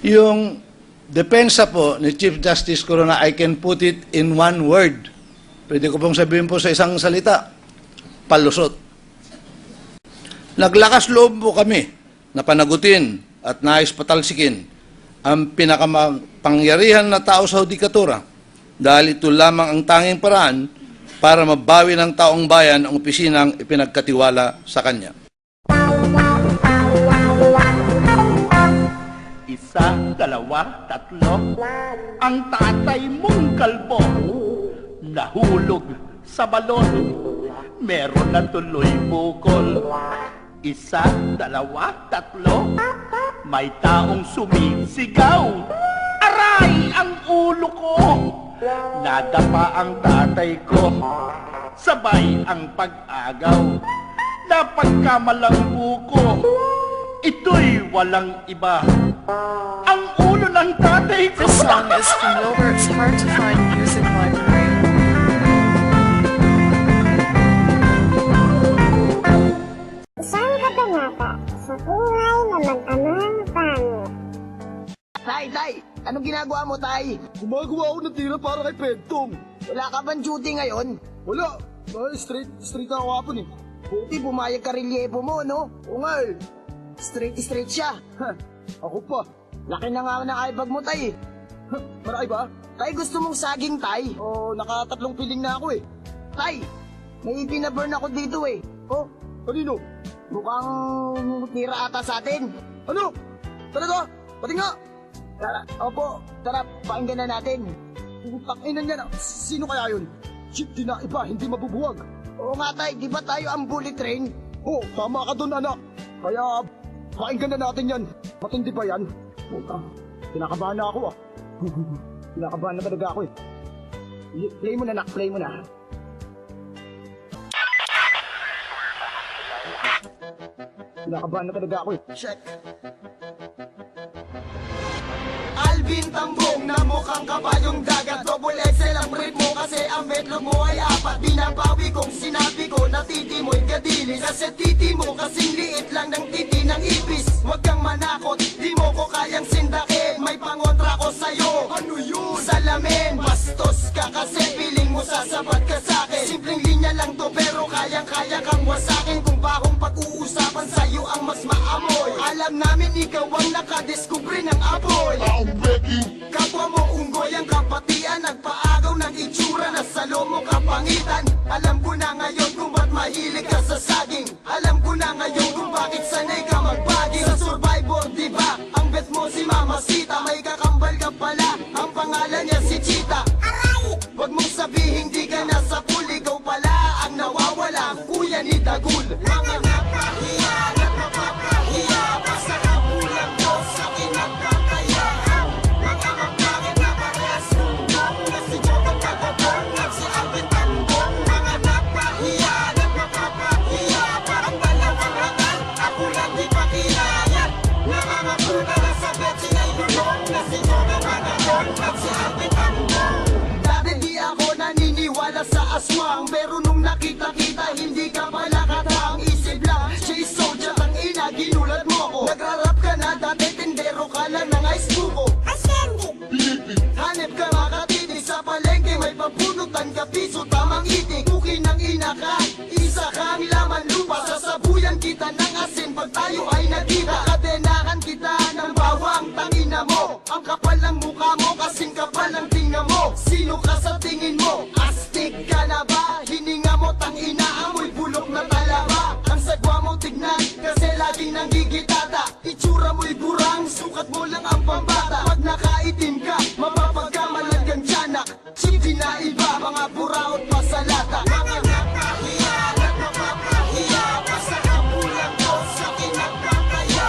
Yung depensa po ni Chief Justice Corona, I can put it in one word. Pwede ko pong sabihin po sa isang salita, palusot. Naglakas loob po kami na panagutin at nais patalsikin ang pinakapangyarihan na tao sa hudikatura dahil ito lamang ang tanging paraan para mabawi ng taong bayan ang opisinang ipinagkatiwala sa kanya. Isa, dalawa, tatlo, ang tatay mong kalbo nahulog sa balon, meron na tuloy bukol. Isa, dalawa, tatlo, may taong sumisigaw. Aray ang ulo ko! Nadapa ang tatay ko, sabay ang pag-agaw. Napagkamalang buko, ito'y walang iba, ang ulo ng tatay ko. This song is from Wilbert's Hard to Find Music Library. Isang kabanata sa buhay na mag-amang pangit. Tay! Anong ginagawa mo, Tay? Gumagawa ako ng tira para kay Pentong. Wala ka bang duty ngayon? Wala. Straight ako hapon eh. Buti pumayag ka relievo mo, no? Oo nga eh. Straight siya. Ha, ako pa. Laki na nga ng ibag mo, Tay. Marami ba? Tay, gusto mong saging, Tay? Oo, nakatatlong piling na ako eh. Tay, may pinaburn ako dito eh. Oh, kanino? Mukhang tira ata sa atin. Ano? Talaga? Pati nga. Tara, opo, tara, pakinggan na natin. Putang ina niya na. Sino kaya yun? Chip, di na iba, hindi mabubuwag. Oo nga, Tay, di ba tayo ang bullet train? Oh, tama ka dun, anak. Kaya, pakinggan na natin yan. Matindi pa yan. Puta, kinakabahan na ako ah. Kinakabahan na talaga ako eh. Play mo na, nak, play mo na. Kinakabahan na talaga ako eh. Check. Alvin Tambong na mukhang kabayong dagat, double XL ang brief mo kasi ang metlog mo ay apat. Binabawi kong sinabi ko na titi mo'y kadilis, kasi titi mo kasing liit lang ng titi ng ipis. Huwag kang manakot, di mo ko kayang sindakin, may pangontra ko sa'yo. Ano yun? Salamin, bastos ka kasi piling mo sasabat ka sa'kin. Simpleng linya lang to pero kayang-kaya kang wasakin. Kung bakong pag-uusapan sa'yo ang mas maamoy, alam namin ikaw ang nakadiskubre ng apoy. Kapwa mo unggoy ang kapatian, nagpaagaw ng itsura na salo mo kapangitan. Alam ko na ngayon kung ba't mahilig ka sa saging. Alam ko na ngayon kung bakit sanay ka magbaging. Sa Survivor, diba? Ang bet mo si Mama Sita, may kakambal ka pala, ang pangalan niya si Chita. Wag mong sabihin di ka nasa pool, ikaw pala ang nawawala, ang kuya ni Dagul. Mga napahiya, napapahiya, basta ka kulang ko sa kinagkakaya. Mga mapangit na parehas sundong, na si Jokang Kagabong at si Alvin Tambong. Mga napahiya, napapahiya, parang dalawang rangal, ako lang di pa kinaya. Namamaguna na sa betsi na ilulong, na si Jokang Kagabong at si Alvin Tambong. Dati di ako naniniwala sa aswang, pero nung nakita-kita hindi ka pala katang. Isip lang, Chase Soldier ang ina, ginulat mo ko. Nagrarap ka na dati, tindero ka lang ng ice buko. Hanep ka makatitig sa palengke, may pabunutan ka piso, tamang itik. Kuki ng ina ka, isa kang laman lupa. Sasabuyan kita ng asin pag tayo ay nagkita. Kadenahan kita ng bawang, tangina mo. Ang kapal ng mukha mo, kasing kapal ng tinga mo. Sino ka sa tingin mo? Astig ka na ba? Hininga mo, tangina, amoy bulok na talaba. Ang sagwa mo tignan, kasi laging nanggigitata. Itsura mo'y burang, sukat mo lang ang pambata. Pag nakaitim ka, mapapagkamalan kang tiyanak. Chip di na iba, mga buraot pa sa lata. Mga napahiya, napapahiya, basta ka kulang ko sa kinagkakaya.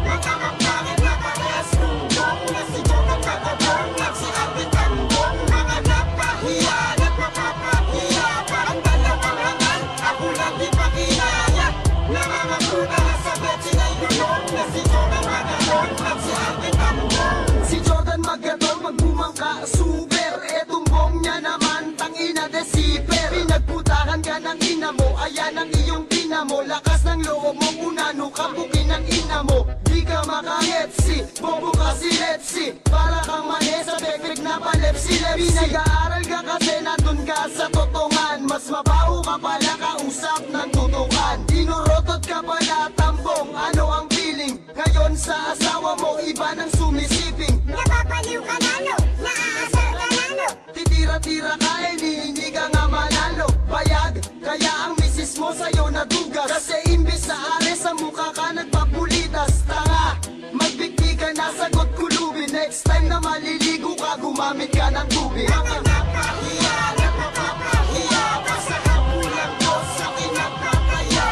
Mga mapangit na parehas sundong, na si Jokang Kagabong at si Alvin Tambong. Mga napahiya, napapahiya, parang dalawang rangal, ako lang di pa kinaya. Namamaguna na sa betsi na ilulong, na si Jokang Kagabong at si Alvin Tambong. Si Jordan Magador magbumangka, super. Etong bong niya naman, tangina desiper. Pinagputahan ka ng ina mo, ayan ang iyong dinamo. Lakas ng loob mo, unano kapukin ng ina mo. Di ka makagets, Pepsi, bobo kasi Lepsi, para kang mani sa pekpek na palepsi. Pinag-aaral ka kasi nandun ka sa totongan, mas mabaho ka pala kausap ng tutukan. Inurotot ka pala tambong, ano ang feeling? Ngayon sa asawa mo, iba ng sumisiping. Napapaliw ka na, no? Naaasar ka na, no? Titira-tira ka eh, hindi ka nga manalo. Bayag, kaya ang misis mo sa'yo nadugas. Kasi imbis na are sa mukha ka nagpapulitas. Tanga, magbigti ka na, sagot kulubin. Next time na maliligo ka, gumamit ka ng tubig. Mga napahiya, napapahiya ka sa kapulang ko, sa kinapapaya.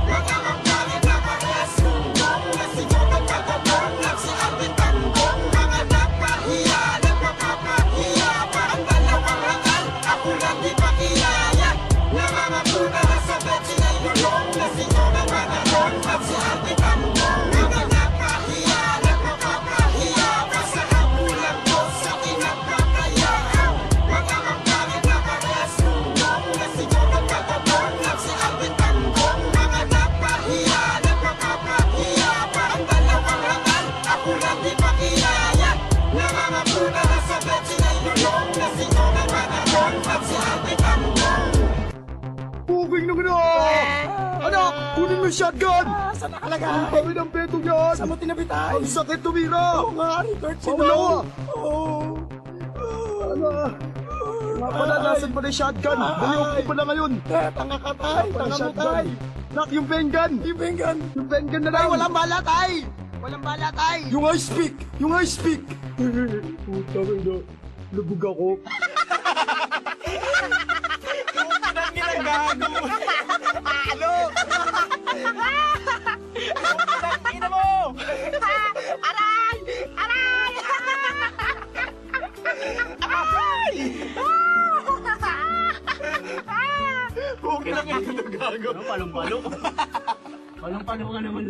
Mga magpangit na paresumbong, na sinukat ka gabong, nagsiabit ang bong. Mga napahiya, napapahiya, parang dalawang rangal, ako lang di pakiyaya. Namamapuna na sa betsi ay gulong, na sinukat ka gabong, nagsiabit ang bong. Mga napahiya, napapahiya, ka sa kapulang ko, sa kinapapaya. Mga magpangit na paresumbong, na sinukat ka gabong, nagsiabit ang bong. Mga napahiya, napapahiya, parang dalawang rangal, ako lang di pakiyaya. Namamapuna na sa betsi ay gulong, na sinukat ka gabong, nagsiabit ang bong. Puging naman Anak, kunin mo yung shotgun! Saan nakalagay? Ang pangin ang betong yan! Saan mo tinabitay? Ang sakit tumira! Oo nga, Richard, Pawala ka! Oo. Anak! Nga pala, nasan pa na yung shotgun? Baliw ko pala ngayon! Tanga ka, tay. Tanga mo, tay. Nak, yung pengan! Yung bengan. Yung pengan na Tay, lang! walang bala, tay. Walang bala, tay. Yung ice pick! Yung ice pick! Puta ka na! Lubog ako! Ang ginagago. Ano? Ang ina mo. Aray! Aray! Aray! Okay lang yung ginagago. Palong-palo. Palong-palo ka naman.